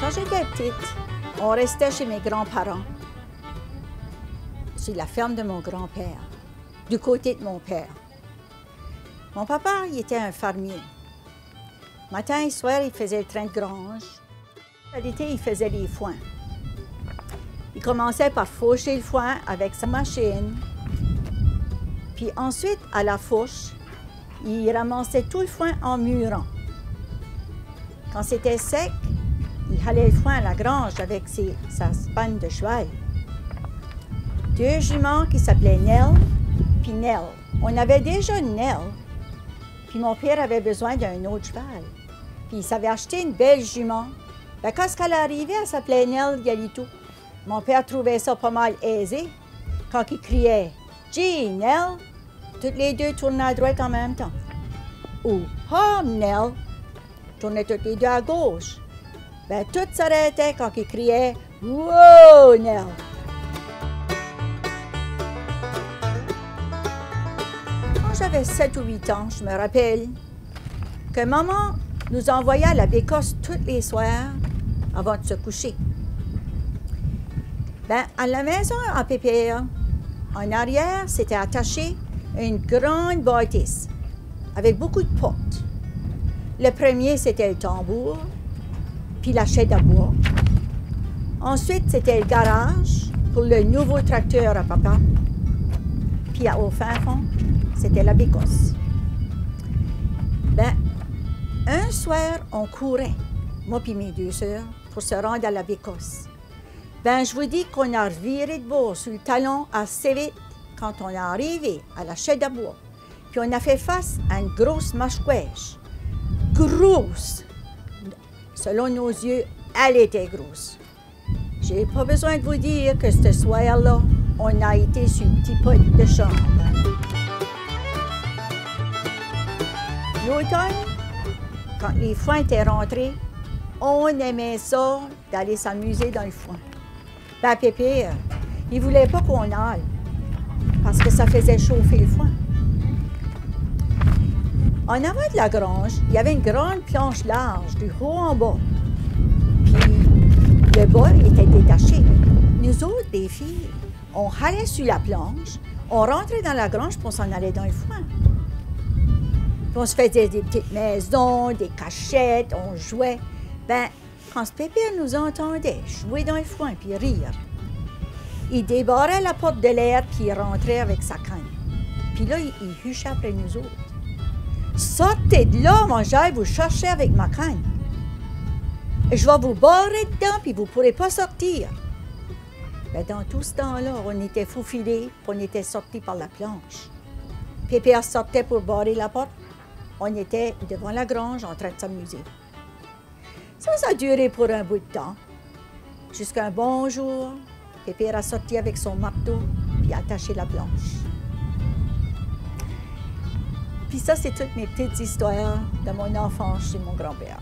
Quand j'étais petite, on restait chez mes grands-parents, sur la ferme de mon grand-père, du côté de mon père. Mon papa, il était un fermier. Matin et soir, il faisait le train de grange. L'été, il faisait les foins. Il commençait par faucher le foin avec sa machine. Puis ensuite, à la fauche, il ramassait tout le foin en murant. Quand c'était sec, il halait le foin à la grange avec sa spanne de cheval. Deux juments qui s'appelaient Nell puis Nell. On avait déjà une Nell, puis mon père avait besoin d'un autre cheval. Puis il s'avait acheté une belle jument. Ben, quand elle arrivait, elle s'appelait Nell Galitou. Mon père trouvait ça pas mal aisé. Quand il criait « Gee, Nell », toutes les deux tournaient à droite en même temps. Ou « Hum, Nell », tournaient toutes les deux à gauche. Ben, tout s'arrêtait quand il criait « Wow, Nell ». Quand j'avais 7 ou 8 ans, je me rappelle que maman nous envoyait à la Bécosse tous les soirs avant de se coucher. Ben, à la maison à Pépère, en arrière, c'était attaché une grande bâtisse avec beaucoup de portes. Le premier, c'était le tambour, puis la chaise à bois. Ensuite, c'était le garage pour le nouveau tracteur à papa. Puis au fin fond, c'était la Bécosse. Ben, un soir, on courait, moi puis mes deux sœurs, pour se rendre à la Bécosse. Ben, je vous dis qu'on a reviré de bord sur le talon assez vite quand on est arrivé à la chaise à bois. Puis on a fait face à une grosse mâche-couèche. Grosse! Selon nos yeux, elle était grosse. J'ai pas besoin de vous dire que ce soir-là, on a été sur une petite pot de chambre. L'automne, quand les foins étaient rentrés, on aimait ça d'aller s'amuser dans le foin. Ben, Pépère, il voulait pas qu'on aille parce que ça faisait chauffer le foin. En avant de la grange, il y avait une grande planche large, du haut en bas. Puis le bas était détaché. Nous autres, les filles, on allait sur la planche, on rentrait dans la grange puis on s'en allait dans le foin. Puis on se faisait des petites maisons, des cachettes, on jouait. Ben, quand ce Pépère nous entendait jouer dans le foin puis rire, il débarrait la porte de l'air puis il rentrait avec sa canne. Puis là, il huchait après nous autres. « Sortez de là, mon j'aille vous chercher avec ma canne. Je vais vous barrer dedans puis vous ne pourrez pas sortir. » Ben, dans tout ce temps-là, on était faufilés puis on était sortis par la planche. Pépère sortait pour barrer la porte. On était devant la grange en train de s'amuser. Ça a duré pour un bout de temps. Jusqu'à un bon jour, Pépère a sorti avec son marteau puis a attaché la planche. Puis ça, c'est toutes mes petites histoires de mon enfance chez mon grand-père.